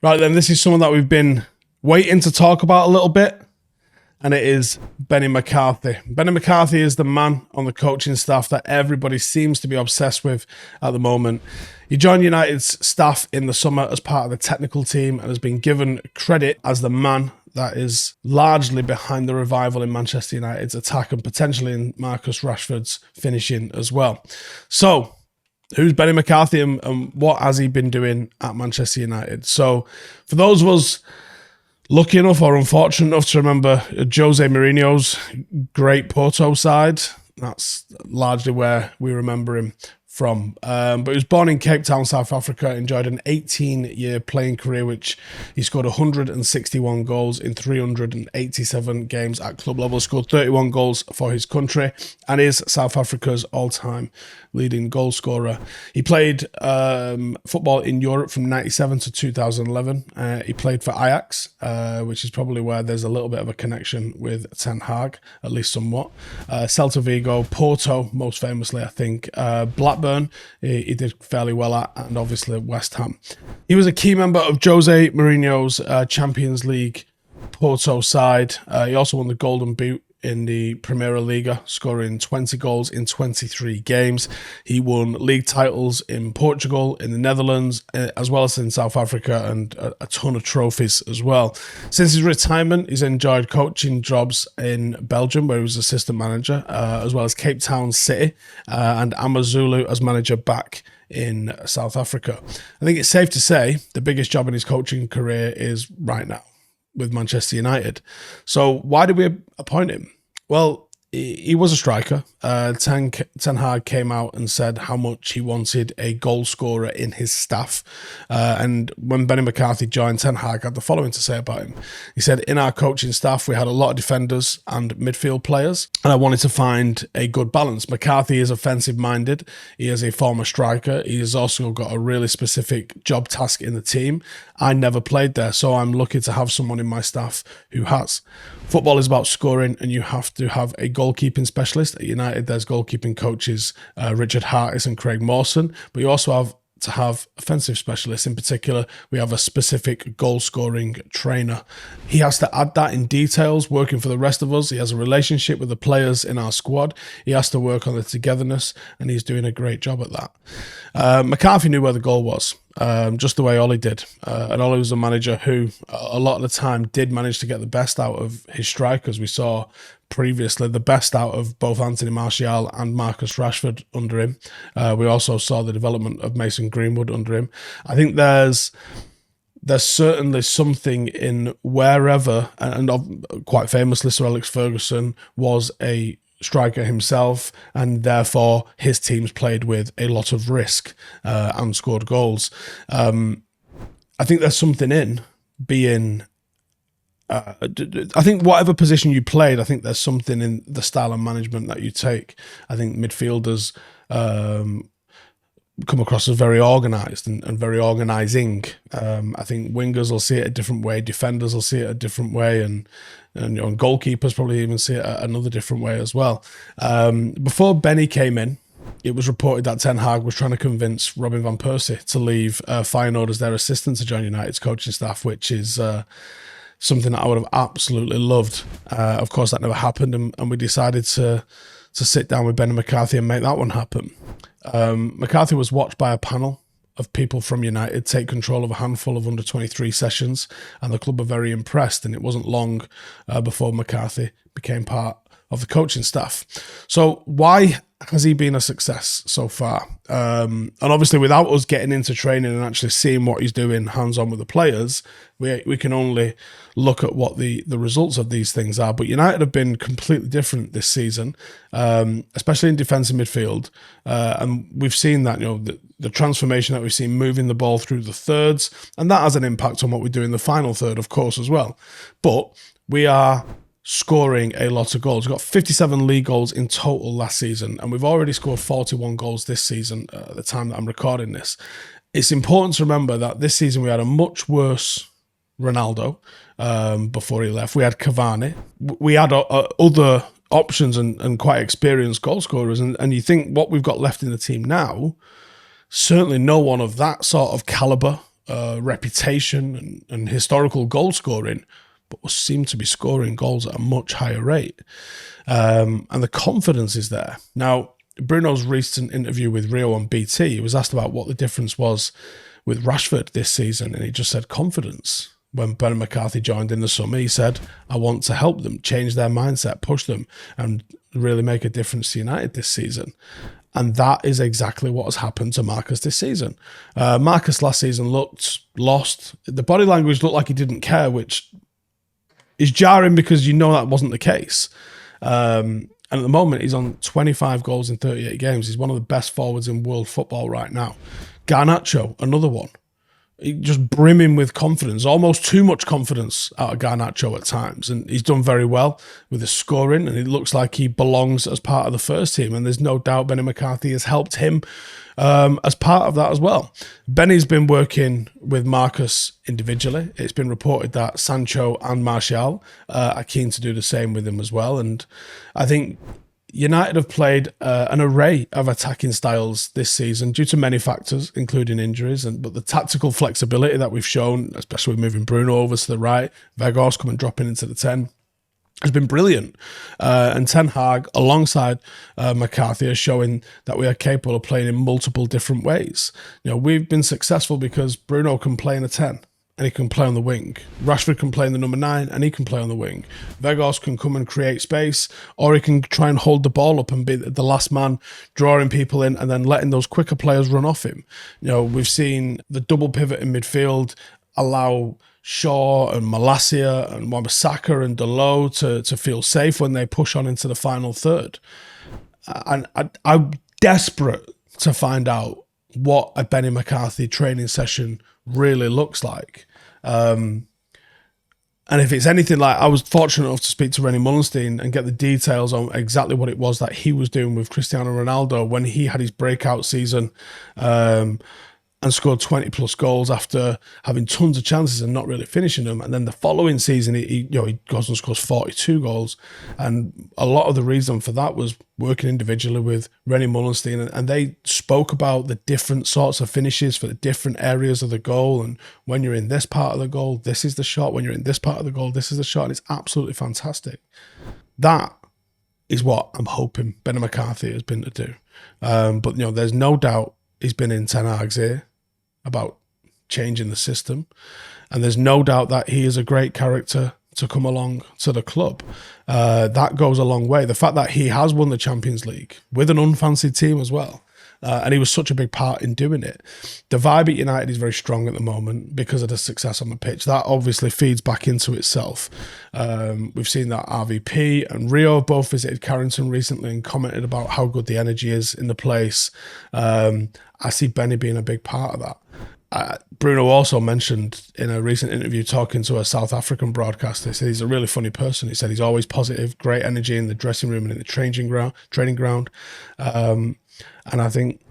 Right then, this is someone that we've been waiting to talk about a little bit, and it is Benni McCarthy. Benni McCarthy is the man on the coaching staff that everybody seems to be obsessed with at the moment. He joined United's staff in the summer as part of the technical team and has been given credit as the man that is largely behind the revival in Manchester United's attack and potentially in Marcus Rashford's finishing as well. So, who's Benni McCarthy and what has he been doing at Manchester United? So, for those of us lucky enough or unfortunate enough to remember Jose Mourinho's great Porto side, that's largely where we remember him from. But he was born in Cape Town, South Africa, enjoyed an 18-year playing career, which he scored 161 goals in 387 games at club level, scored 31 goals for his country, and is South Africa's all-time leading goal scorer. He played football in Europe from 97 to 2011. He played for Ajax, which is probably where there's a little bit of a connection with Ten Hag, at least somewhat. Celta Vigo, Porto, most famously, I think. Blackburn, he did fairly well at, and obviously West Ham. He was a key member of Jose Mourinho's Champions League Porto side. He also won the Golden Boot in the Primeira Liga, scoring 20 goals in 23 games. He won league titles in Portugal, in the Netherlands, as well as in South Africa, and a ton of trophies as well. Since his retirement, he's enjoyed coaching jobs in Belgium, where he was assistant manager, as well as Cape Town City and Amazulu as manager back in South Africa. I think it's safe to say the biggest job in his coaching career is right now with Manchester United. So why did we appoint him? Well, he was a striker. Ten Hag came out and said how much he wanted a goal scorer in his staff. And when Benni McCarthy joined, Ten Hag had the following to say about him. He said, in our coaching staff, we had a lot of defenders and midfield players, and I wanted to find a good balance. McCarthy is offensive-minded. He is a former striker. He has also got a really specific job task in the team. I never played there, so I'm lucky to have someone in my staff who has. Football is about scoring, and you have to have a goalkeeping specialist. At United, there's goalkeeping coaches Richard Hartis and Craig Mawson, but you also have to have offensive specialists. In particular, we have a specific goal-scoring trainer. He has to add that in details, working for the rest of us. He has a relationship with the players in our squad. He has to work on the togetherness, and he's doing a great job at that. McCarthy knew where the goal was, just the way Ollie did. And Ollie was a manager who, a lot of the time, did manage to get the best out of his strikers. We saw previously the best out of both Anthony Martial and Marcus Rashford under him. We also saw the development of Mason Greenwood under him. I think there's certainly something in wherever, and quite famously Sir Alex Ferguson was a striker himself, and therefore his teams played with a lot of risk and scored goals. I think there's something in being I think whatever position you played, I think there's something in the style of management that you take. I think midfielders come across as very organised and very organising. I think wingers will see it a different way, defenders will see it a different way, and goalkeepers probably even see it another different way as well. Before Benny came in, it was reported that Ten Hag was trying to convince Robin van Persie to leave Feyenoord as their assistant to join United's coaching staff, which is something that I would have absolutely loved. Of course, that never happened, and we decided to sit down with Benni McCarthy and make that one happen. McCarthy was watched by a panel of people from United take control of a handful of under-23 sessions, and the club were very impressed, and it wasn't long before McCarthy became part of the coaching staff. So why has he been a success so far? And obviously, without us getting into training and actually seeing what he's doing hands-on with the players, we can only look at what the results of these things are. But United have been completely different this season, especially in defensive midfield. And we've seen that, the transformation that we've seen, moving the ball through the thirds, and that has an impact on what we do in the final third, of course, as well. But we are scoring a lot of goals. We've got 57 league goals in total last season, and we've already scored 41 goals this season at the time that I'm recording this. It's important to remember that this season we had a much worse Ronaldo before he left. We had Cavani. We had other options and quite experienced goal scorers, and you think what we've got left in the team now, certainly no one of that sort of calibre reputation and historical goal scoring, but seem to be scoring goals at a much higher rate. And the confidence is there. Now, Bruno's recent interview with Rio on BT, he was asked about what the difference was with Rashford this season, and he just said confidence. When Benni McCarthy joined in the summer, he said, I want to help them, change their mindset, push them, and really make a difference to United this season. And that is exactly what has happened to Marcus this season. Marcus last season looked lost. The body language looked like he didn't care, which is jarring because you know that wasn't the case. And at the moment, he's on 25 goals in 38 games. He's one of the best forwards in world football right now. Garnacho, another one. Just brimming with confidence, almost too much confidence out of Garnacho at times. And he's done very well with his scoring, and it looks like he belongs as part of the first team. And there's no doubt Benni McCarthy has helped him as part of that as well. Benny's been working with Marcus individually. It's been reported that Sancho and Martial are keen to do the same with him as well. And I think United have played an array of attacking styles this season due to many factors, including injuries, but the tactical flexibility that we've shown, especially with moving Bruno over to the right, Weghorst coming dropping into the 10, has been brilliant. And Ten Hag, alongside McCarthy, are showing that we are capable of playing in multiple different ways. You know, we've been successful because Bruno can play in a 10. And he can play on the wing. Rashford can play in the number 9 and he can play on the wing. Weghorst can come and create space, or he can try and hold the ball up and be the last man, drawing people in and then letting those quicker players run off him. You know, we've seen the double pivot in midfield allow Shaw and Malacia and Wan-Bissaka and Dalot to feel safe when they push on into the final third. And I'm desperate to find out what a Benni McCarthy training session really looks like. And if it's anything like, I was fortunate enough to speak to Rennie Mullenstein and get the details on exactly what it was that he was doing with Cristiano Ronaldo when he had his breakout season and scored 20 plus goals after having tons of chances and not really finishing them. And then the following season, he goes and scores 42 goals. And a lot of the reason for that was working individually with Rennie Mullenstein. And they spoke about the different sorts of finishes for the different areas of the goal. And when you're in this part of the goal, this is the shot. When you're in this part of the goal, this is the shot. And it's absolutely fantastic. That is what I'm hoping Benni McCarthy has been to do. But, you know, there's no doubt he's been in Ten Hag's ear about changing the system, and there's no doubt that he is a great character to come along to the club. That goes a long way. The fact that he has won the Champions League with an unfancied team as well, and he was such a big part in doing it. The vibe at United is very strong at the moment because of the success on the pitch. That obviously feeds back into itself. We've seen that RVP and Rio both visited Carrington recently and commented about how good the energy is in the place. I see Benny being a big part of that. Bruno also mentioned in a recent interview talking to a South African broadcaster, he said he's a really funny person. He said he's always positive, great energy in the dressing room and in the training ground. And I think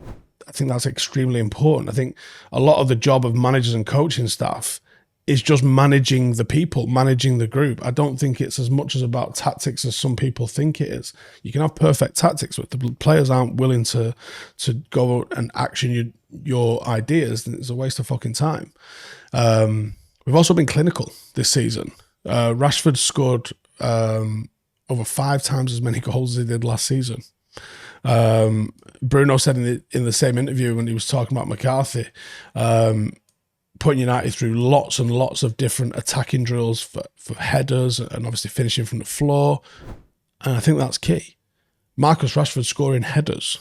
that's extremely important. I think a lot of the job of managers and coaching staff is just managing the people, managing the group. I don't think it's as much as about tactics as some people think it is. You can have perfect tactics, but the players aren't willing to go and action your ideas, then it's a waste of fucking time. We've also been clinical this season. Rashford scored over 5 times as many goals as he did last season. Bruno said in the same interview when he was talking about McCarthy, putting United through lots and lots of different attacking drills for headers and obviously finishing from the floor. And I think that's key. Marcus Rashford scoring headers.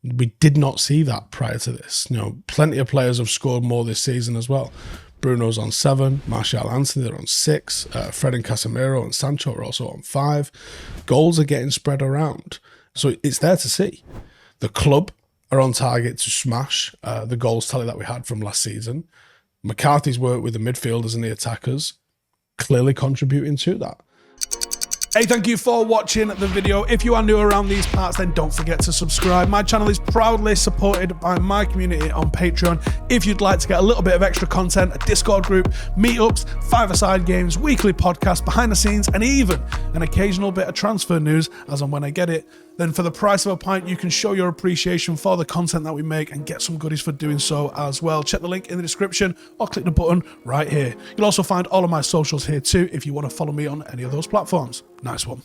We did not see that prior to this. You know, plenty of players have scored more this season as well. Bruno's on 7, Martial Anthony are on 6, Fred and Casemiro and Sancho are also on 5. Goals are getting spread around. So it's there to see. The club are on target to smash the goals tally that we had from last season. McCarthy's work with the midfielders and the attackers clearly contributing to that. Hey, thank you for watching the video. If you are new around these parts, then don't forget to subscribe. My channel is proudly supported by my community on Patreon. If you'd like to get a little bit of extra content, a Discord group, meetups, 5-a-side games, weekly podcasts, behind the scenes, and even an occasional bit of transfer news as and when I get it, then for the price of a pint, you can show your appreciation for the content that we make and get some goodies for doing so as well. Check the link in the description or click the button right here. You'll also find all of my socials here too if you want to follow me on any of those platforms. Nice one.